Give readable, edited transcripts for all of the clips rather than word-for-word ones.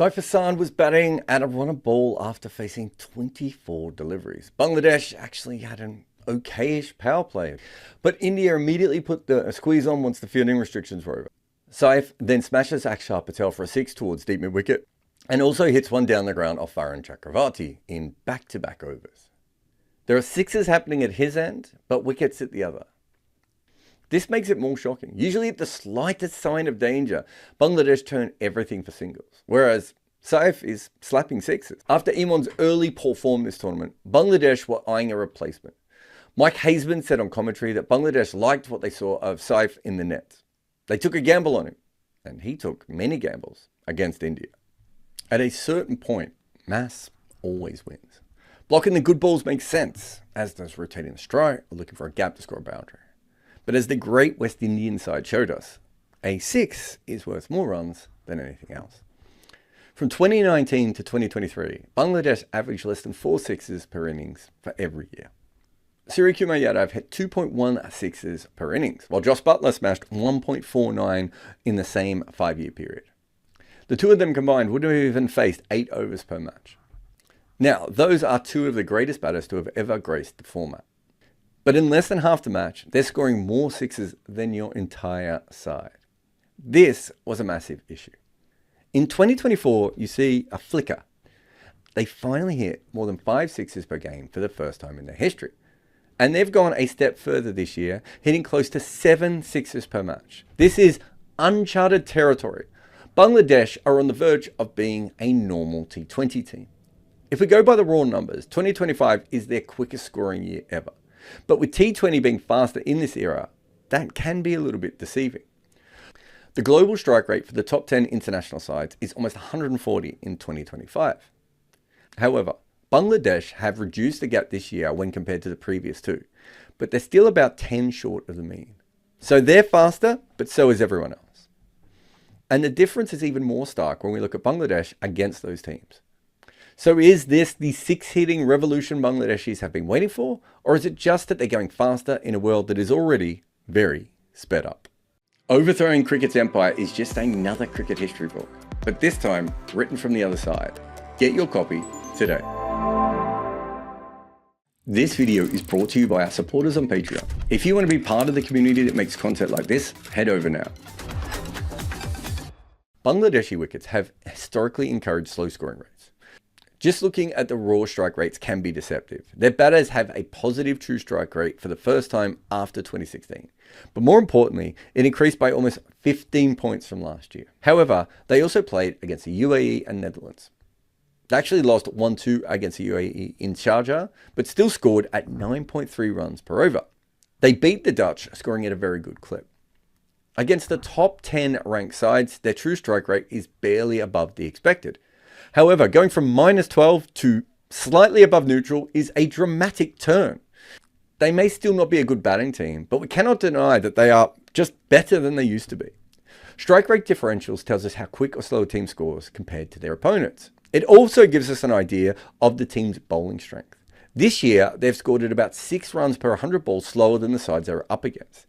Saif Hassan was batting at a run a ball after facing 24 deliveries. Bangladesh actually had an okayish power play, but India immediately put the squeeze on once the fielding restrictions were over. Saif then smashes Akshar Patel for a 6 towards deep mid-wicket and also hits one down the ground off Varun Chakravarti in back-to-back overs. There are sixes happening at his end, but wickets at the other. This makes it more shocking. Usually at the slightest sign of danger, Bangladesh turn everything for singles, whereas Saif is slapping sixes. After Iman's early poor form this tournament, Bangladesh were eyeing a replacement. Mike Hazeman said on commentary that Bangladesh liked what they saw of Saif in the nets. They took a gamble on him, and he took many gambles against India. At a certain point, mass always wins. Blocking the good balls makes sense, as does rotating the strike or looking for a gap to score a boundary. But as the great West Indian side showed us, a 6 is worth more runs than anything else. From 2019 to 2023, Bangladesh averaged less than 4 sixes per innings for every year. Suryakumar Yadav hit 2.1 sixes per innings, while Jos Buttler smashed 1.49 in the same 5-year period. The two of them combined would have even faced 8 overs per match. Now, those are two of the greatest batters to have ever graced the format. But in less than half the match, they're scoring more sixes than your entire side. This was a massive issue. In 2024, you see a flicker. They finally hit more than 5 sixes per game for the first time in their history. And they've gone a step further this year, hitting close to 7 sixes per match. This is uncharted territory. Bangladesh are on the verge of being a normal T20 team. If we go by the raw numbers, 2025 is their quickest scoring year ever. But with T20 being faster in this era, that can be a little bit deceiving. The global strike rate for the top 10 international sides is almost 140 in 2025. However, Bangladesh have reduced the gap this year when compared to the previous two, but they're still about 10 short of the mean. So they're faster, but so is everyone else. And the difference is even more stark when we look at Bangladesh against those teams. So is this the 6-hitting revolution Bangladeshis have been waiting for, or is it just that they're going faster in a world that is already very sped up? Overthrowing Cricket's empire is just another cricket history book, but this time written from the other side. Get your copy today. This video is brought to you by our supporters on Patreon. If you want to be part of the community that makes content like this, head over now. Bangladeshi wickets have historically encouraged slow scoring rates. Just looking at the raw strike rates can be deceptive. Their batters have a positive true strike rate for the first time after 2016. But more importantly, it increased by almost 15 points from last year. However, they also played against the UAE and Netherlands. They actually lost 1-2 against the UAE in Sharjah, but still scored at 9.3 runs per over. They beat the Dutch, scoring at a very good clip. Against the top 10 ranked sides, their true strike rate is barely above the expected. However, going from -12 to slightly above neutral is a dramatic turn. They may still not be a good batting team, but we cannot deny that they are just better than they used to be. Strike rate differentials tells us how quick or slow a team scores compared to their opponents. It also gives us an idea of the team's bowling strength. This year, they've scored at about 6 runs per 100 balls slower than the sides they're up against.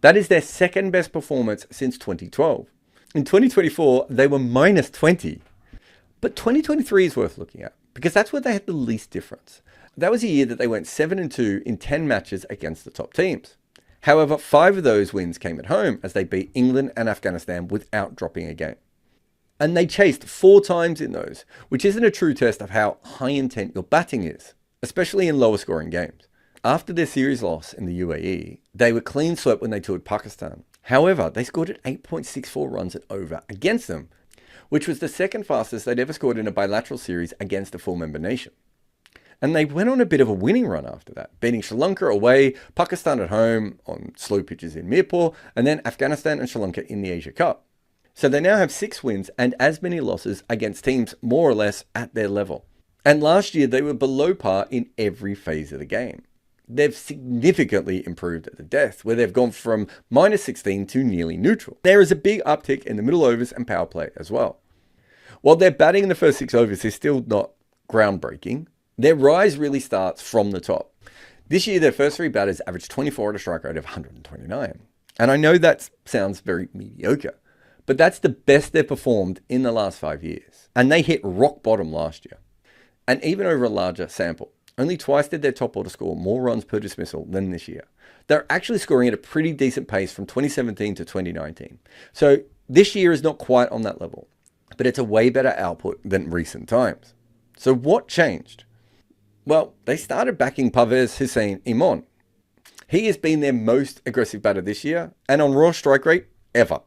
That is their second best performance since 2012. In 2024, they were -20. But 2023 is worth looking at, because that's where they had the least difference. That was a year that they went 7-2 in 10 matches against the top teams. However, 5 of those wins came at home as they beat England and Afghanistan without dropping a game. And they chased 4 times in those, which isn't a true test of how high intent your batting is, especially in lower scoring games. After their series loss in the UAE, they were clean swept when they toured Pakistan. However, they scored at 8.64 runs at over against them, which was the second fastest they'd ever scored in a bilateral series against a full-member nation. And they went on a bit of a winning run after that, beating Sri Lanka away, Pakistan at home on slow pitches in Mirpur, and then Afghanistan and Sri Lanka in the Asia Cup. So they now have 6 wins and as many losses against teams more or less at their level. And last year they were below par in every phase of the game. They've significantly improved at the death, where they've gone from -16 to nearly neutral. There is a big uptick in the middle overs and power play as well. While their batting in the first 6 overs is still not groundbreaking, their rise really starts from the top. This year, their first 3 batters averaged 24 at a strike rate of 129. And I know that sounds very mediocre, But that's the best they've performed in the last 5 years. And they hit rock bottom last year. And even over a larger sample, only twice did their top order score more runs per dismissal than this year. They're actually scoring at a pretty decent pace from 2017 to 2019. So this year is not quite on that level, but it's a way better output than recent times. So what changed? Well, they started backing Parvez Hussein Imon. He has been their most aggressive batter this year and on raw strike rate ever.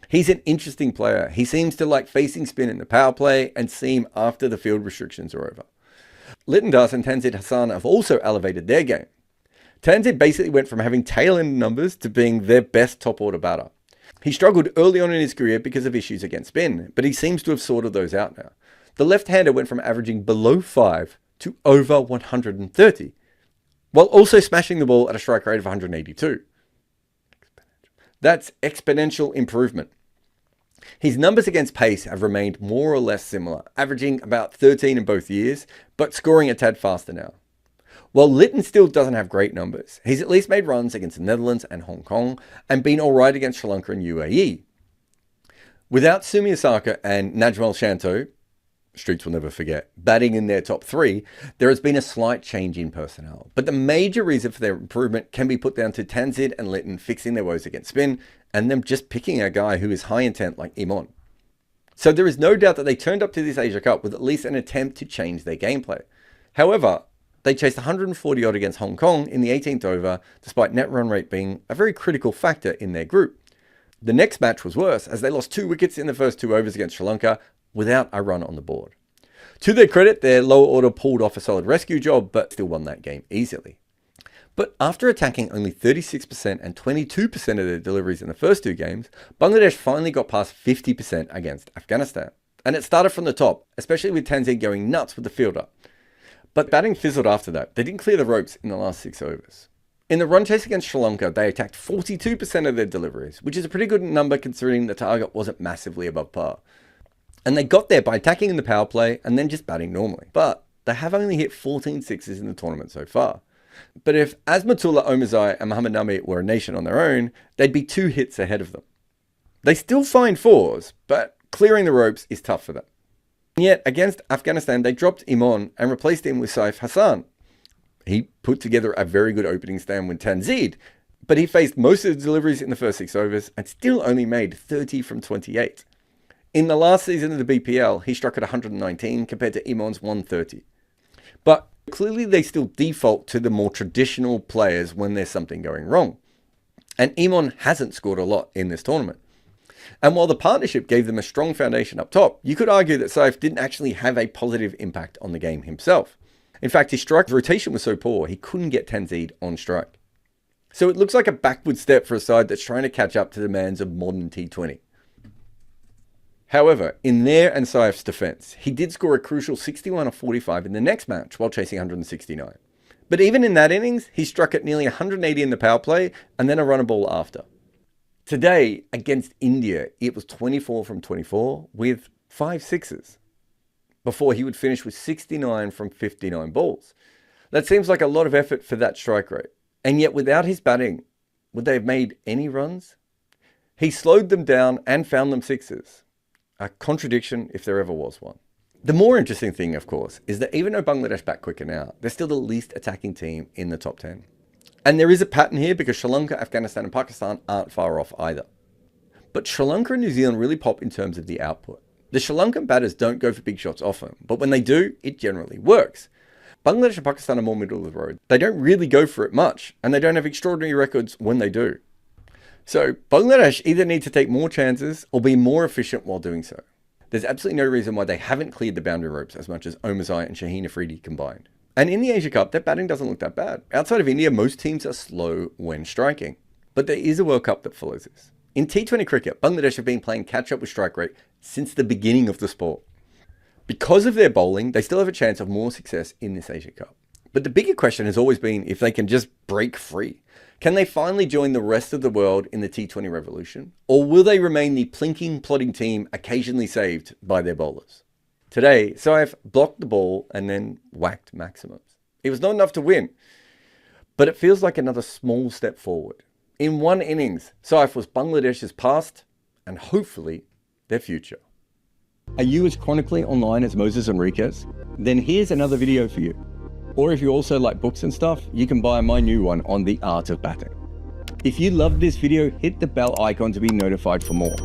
He's an interesting player. He seems to like facing spin in the power play and seam after the field restrictions are over. Litton Das and Tanzid Hassan have also elevated their game. Tanzid basically went from having tail end numbers to being their best top order batter. He struggled early on in his career because of issues against spin, but he seems to have sorted those out now. The left-hander went from averaging below 5 to over 130, while also smashing the ball at a strike rate of 182. That's exponential improvement. His numbers against pace have remained more or less similar, averaging about 13 in both years, but scoring a tad faster now. While Litton still doesn't have great numbers, he's at least made runs against the Netherlands and Hong Kong and been alright against Sri Lanka and UAE. Without Sumi Osaka and Najmal Shanto, Streets will never forget, batting in their top 3, there has been a slight change in personnel. But the major reason for their improvement can be put down to Tanzid and Litton fixing their woes against spin and them just picking a guy who is high intent like Imon. So there is no doubt that they turned up to this Asia Cup with at least an attempt to change their gameplay. However, they chased 140 odd against Hong Kong in the 18th over, despite net run rate being a very critical factor in their group. The next match was worse as they lost 2 wickets in the first 2 overs against Sri Lanka, without a run on the board. To their credit, their lower order pulled off a solid rescue job, but still won that game easily. But after attacking only 36% and 22% of their deliveries in the first 2 games, Bangladesh finally got past 50% against Afghanistan. And it started from the top, especially with Tanzania going nuts with the fielder. But batting fizzled after that. They didn't clear the ropes in the last 6 overs. In the run chase against Sri Lanka, they attacked 42% of their deliveries, which is a pretty good number considering the target wasn't massively above par. And they got there by attacking in the power play and then just batting normally. But they have only hit 14 sixes in the tournament so far. But if Azmatullah Omazai and Muhammad Nami were a nation on their own, they'd be 2 hits ahead of them. They still find 4s, but clearing the ropes is tough for them. And yet, against Afghanistan, they dropped Imon and replaced him with Saif Hassan. He put together a very good opening stand with Tanzid, but he faced most of the deliveries in the first 6 overs and still only made 30 from 28. In the last season of the BPL, he struck at 119 compared to Imon's 130. But clearly they still default to the more traditional players when there's something going wrong. And Imon hasn't scored a lot in this tournament. And while the partnership gave them a strong foundation up top, you could argue that Saif didn't actually have a positive impact on the game himself. In fact, his strike rotation was so poor, he couldn't get Tanzid on strike. So it looks like a backward step for a side that's trying to catch up to the demands of modern T20. However, in their and Saif's defense, he did score a crucial 61 of 45 in the next match while chasing 169. But even in that innings, he struck at nearly 180 in the power play and then a runner ball after. Today, against India, it was 24 from 24 with 5 sixes before he would finish with 69 from 59 balls. That seems like a lot of effort for that strike rate. And yet without his batting, would they have made any runs? He slowed them down and found them sixes. A contradiction if there ever was one. The more interesting thing, of course, is that even though Bangladesh bat quicker now, they're still the least attacking team in the top 10. And there is a pattern here because Sri Lanka, Afghanistan and Pakistan aren't far off either. But Sri Lanka and New Zealand really pop in terms of the output. The Sri Lankan batters don't go for big shots often, but when they do, it generally works. Bangladesh and Pakistan are more middle of the road. They don't really go for it much, and they don't have extraordinary records when they do. So Bangladesh either need to take more chances or be more efficient while doing so. There's absolutely no reason why they haven't cleared the boundary ropes as much as Omazai and Shaheen Afridi combined. And in the Asia Cup, their batting doesn't look that bad. Outside of India, most teams are slow when striking. But there is a World Cup that follows this. In T20 cricket, Bangladesh have been playing catch-up with strike rate since the beginning of the sport. Because of their bowling, they still have a chance of more success in this Asia Cup. But the bigger question has always been if they can just break free. Can they finally join the rest of the world in the T20 revolution? Or will they remain the plinking, plodding team occasionally saved by their bowlers? Today, Saif blocked the ball and then whacked maximums. It was not enough to win, but it feels like another small step forward. In one innings, Saif was Bangladesh's past and hopefully their future. Are you as chronically online as Moses Enriquez? Then here's another video for you. Or if you also like books and stuff, you can buy my new one on the art of batting. If you loved this video, hit the bell icon to be notified for more.